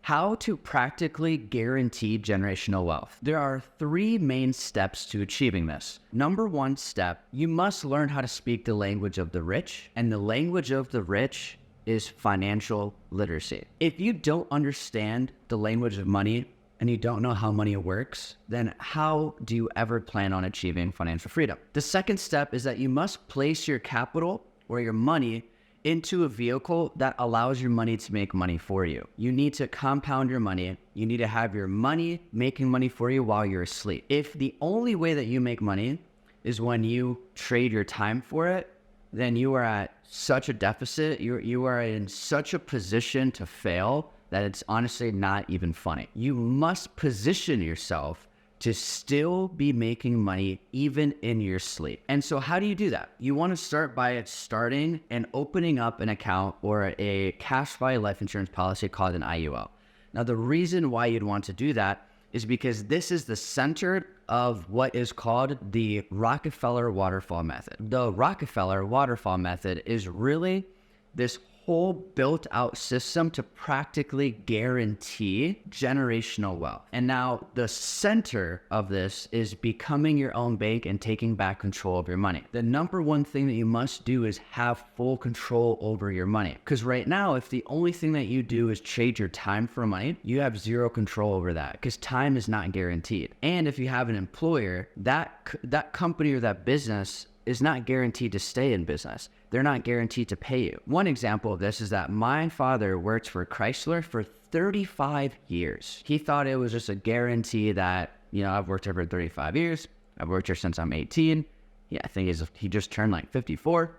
How to practically guarantee generational wealth. There are three main steps to achieving this. Number one step, you must learn how to speak the language of the rich, and the language of the rich is financial literacy. If you don't understand the language of money and you don't know how money works, then how do you ever plan on achieving financial freedom? The second step is that you must place your capital or your money into a vehicle that allows your money to make money for you. You need to compound your money. You need to have your money making money for you while you're asleep. If the only way that you make money is when you trade your time for it, then you are at such a deficit. You are in such a position to fail that it's honestly not even funny. You must position yourself to still be making money even in your sleep. And so how do you do that? You want to start by starting and opening up an account or a cash value life insurance policy called an IUL. Now, the reason why you'd want to do that is because this is the center of what is called the Rockefeller Waterfall Method. The Rockefeller Waterfall Method is really this whole built-out system to practically guarantee generational wealth. And now the center of this is becoming your own bank and taking back control of your money. The number one thing that you must do is have full control over your money. Because right now, if the only thing that you do is trade your time for money, you have zero control over that because time is not guaranteed. And if you have an employer, that company or that business is not guaranteed to stay in business. They're not guaranteed to pay you. One example of this is that my father worked for Chrysler for 35 years. He thought it was just a guarantee that, I've worked here for 35 years. I've worked here since I'm 18. Yeah, I think he just turned like 54.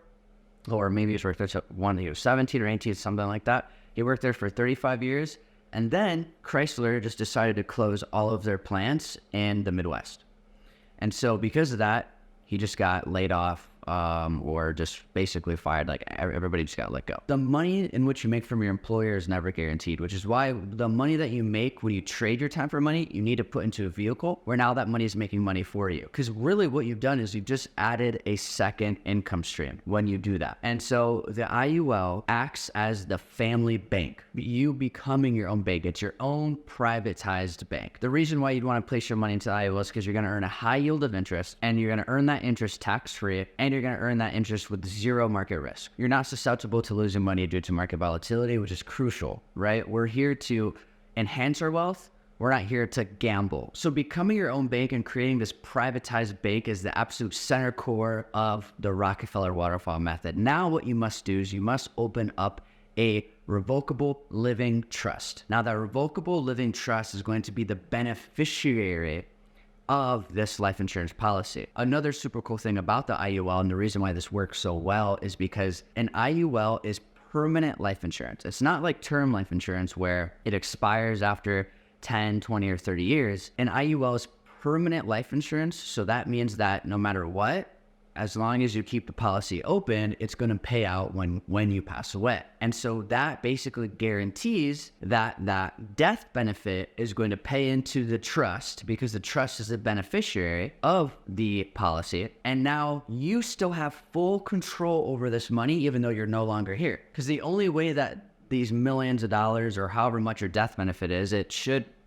Or maybe he's worked there when he was 17 or 18, something like that. He worked there for 35 years. And then Chrysler just decided to close all of their plants in the Midwest. And so because of that, he just got laid off or just basically fired. Like everybody just got let go. The money in which you make from your employer is never guaranteed, which is why the money that you make when you trade your time for money, you need to put into a vehicle where now that money is making money for you. Because really what you've done is you've just added a second income stream when you do that. And so the IUL acts as the family bank. You becoming your own bank. It's your own privatized bank. The reason why you'd want to place your money into the IUL is because you're going to earn a high yield of interest, and you're going to earn that interest tax-free, and you're going to earn that interest with zero market risk. You're not susceptible to losing money due to market volatility, which is crucial, right? We're here to enhance our wealth. We're not here to gamble. So becoming your own bank and creating this privatized bank is the absolute center core of the Rockefeller Waterfall Method. Now what you must do is you must open up a revocable living trust. Now that revocable living trust is going to be the beneficiary of this life insurance policy. Another super cool thing about the IUL, and the reason why this works so well, is because an IUL is permanent life insurance. It's not like term life insurance where it expires after 10, 20, or 30 years. An IUL is permanent life insurance, so that means that no matter what, as long as you keep the policy open, it's going to pay out when you pass away. And so that basically guarantees that that death benefit is going to pay into the trust, because the trust is the beneficiary of the policy. And now you still have full control over this money, even though you're no longer here. Because the only way that these millions of dollars, or however much your death benefit is,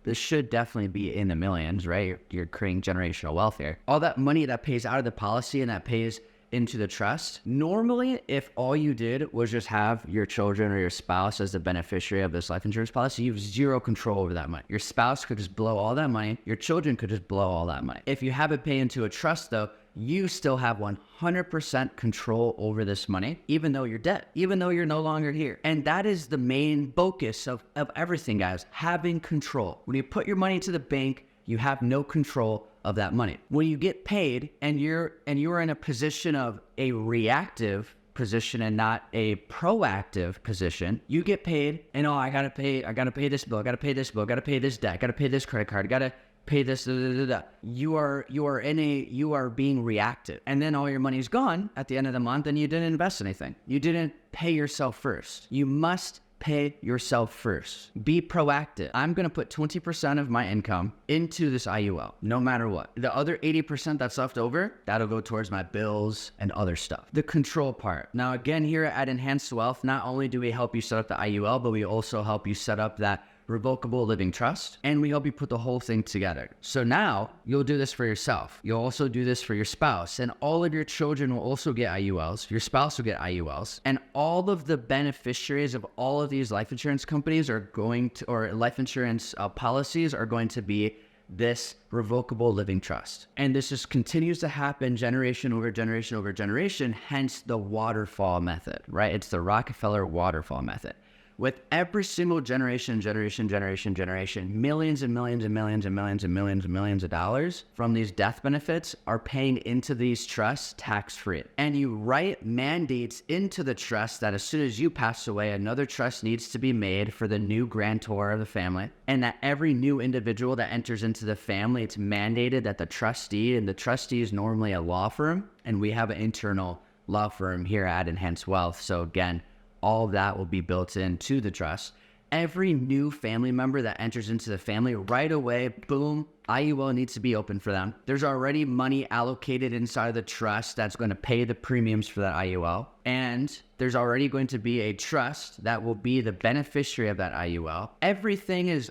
this should definitely be in the millions, right? You're creating generational wealth here. All that money that pays out of the policy and that pays into the trust, normally, if all you did was just have your children or your spouse as the beneficiary of this life insurance policy, you have zero control over that money. Your spouse could just blow all that money. Your children could just blow all that money. If you have it pay into a trust, though, you still have 100% control over this money, even though you're dead, even though you're no longer here. And that is the main focus of everything, guys, having control. When you put your money into the bank, you have no control of that money. When you get paid and you're in a position of a reactive position and not a proactive position, you get paid and I gotta pay this bill, I gotta pay this bill, I gotta pay this debt, I gotta pay this credit card, I gotta pay this, You are being reactive. And then all your money's gone at the end of the month and you didn't invest anything. You didn't pay yourself first. You must pay yourself first. Be proactive. I'm going to put 20% of my income into this IUL, no matter what. The other 80% that's left over, that'll go towards my bills and other stuff. The control part. Now, again, here at Enhanced Wealth, not only do we help you set up the IUL, but we also help you set up that revocable living trust, and we help you put the whole thing together. So now you'll do this for yourself. You'll also do this for your spouse, and all of your children will also get IULs. Your spouse will get IULs, and all of the beneficiaries of all of these life insurance companies are going to, or life insurance policies are going to be this revocable living trust. And this just continues to happen generation over generation over generation, hence the waterfall method, right? It's the Rockefeller waterfall method. With every single generation, millions and millions and millions and millions and millions and millions of dollars from these death benefits are paying into these trusts tax-free. And you write mandates into the trust that as soon as you pass away, another trust needs to be made for the new grantor of the family. And that every new individual that enters into the family, it's mandated that the trustee, and the trustee is normally a law firm, and we have an internal law firm here at Enhanced Wealth. So again, all of that will be built into the trust. Every new family member that enters into the family, right away, boom, IUL needs to be open for them. There's already money allocated inside of the trust that's going to pay the premiums for that IUL. And there's already going to be a trust that will be the beneficiary of that IUL. Everything is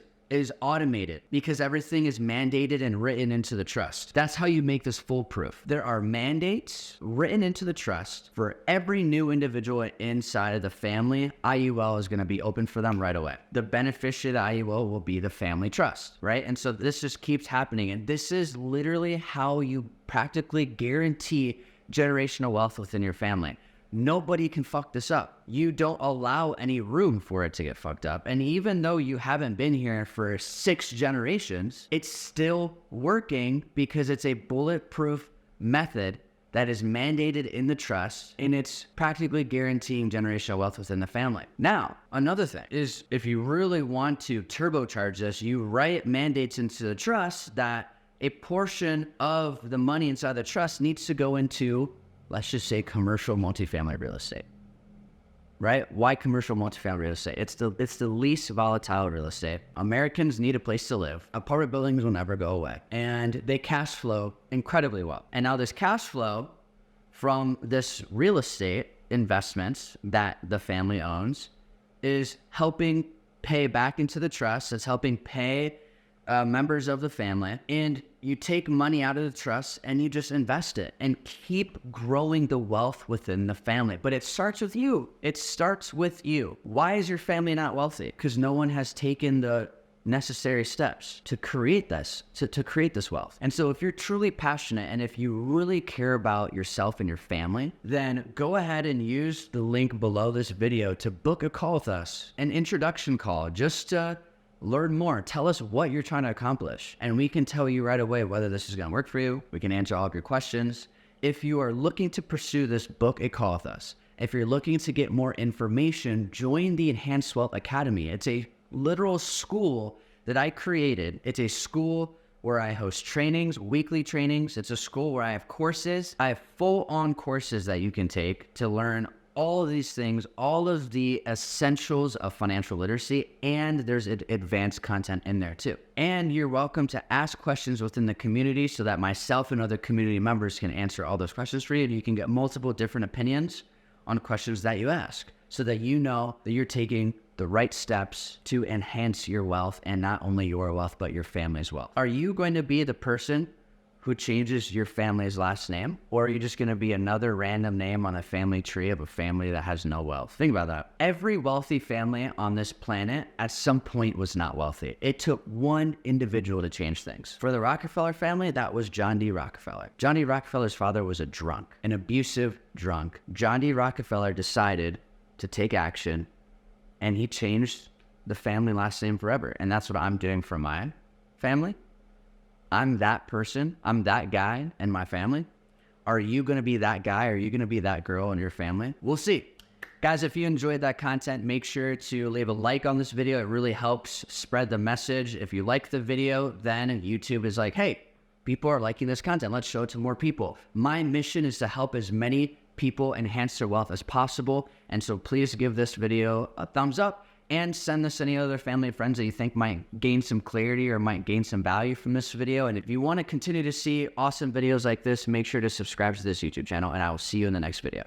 automated because everything is mandated and written into the trust. That's how you make this foolproof. There are mandates written into the trust for every new individual inside of the family. IUL is going to be open for them right away. The beneficiary of the IUL will be the family trust, right? And so this just keeps happening. And this is literally how you practically guarantee generational wealth within your family. Nobody can fuck this up. You don't allow any room for it to get fucked up. And even though you haven't been here for 6 generations, it's still working because it's a bulletproof method that is mandated in the trust, and it's practically guaranteeing generational wealth within the family. Now, another thing is if you really want to turbocharge this, you write mandates into the trust that a portion of the money inside the trust needs to go into, let's just say, commercial multifamily real estate, right? Why commercial multifamily real estate? It's the least volatile real estate. Americans need a place to live. Apartment buildings will never go away. And they cash flow incredibly well. And now this cash flow from this real estate investments that the family owns is helping pay back into the trust. It's helping pay members of the family, and you take money out of the trust and you just invest it and keep growing the wealth within the family. But it starts with you. It starts with you. Why is your family not wealthy? Because no one has taken the necessary steps to create this, to create this wealth. And so if you're truly passionate and if you really care about yourself and your family, then go ahead and use the link below this video to book a call with us, an introduction call, just to learn more. Tell us what you're trying to accomplish, and we can tell you right away whether this is going to work for you. We can answer all of your questions. If you are looking to pursue this, book a call with us. If you're looking to get more information, join the Enhanced Wealth Academy. It's a literal school that I created. It's a school where I host trainings, weekly trainings. It's a school where I have courses. I have full-on courses that you can take to learn all of these things, all of the essentials of financial literacy, and there's advanced content in there too. And you're welcome to ask questions within the community so that myself and other community members can answer all those questions for you, and you can get multiple different opinions on questions that you ask so that you know that you're taking the right steps to enhance your wealth, and not only your wealth, but your family's wealth. Are you going to be the person who changes your family's last name? Or are you just gonna be another random name on a family tree of a family that has no wealth? Think about that. Every wealthy family on this planet at some point was not wealthy. It took one individual to change things. For the Rockefeller family, that was John D. Rockefeller. John D. Rockefeller's father was a drunk, an abusive drunk. John D. Rockefeller decided to take action, and he changed the family last name forever. And that's what I'm doing for my family. I'm that person, I'm that guy in my family. Are you gonna be that guy? Are you gonna be that girl in your family? We'll see. Guys, if you enjoyed that content, make sure to leave a like on this video. It really helps spread the message. If you like the video, then YouTube is like, hey, people are liking this content. Let's show it to more people. My mission is to help as many people enhance their wealth as possible. And so please give this video a thumbs up, and send this to any other family and friends that you think might gain some clarity or might gain some value from this video. And if you want to continue to see awesome videos like this, make sure to subscribe to this YouTube channel, and I will see you in the next video.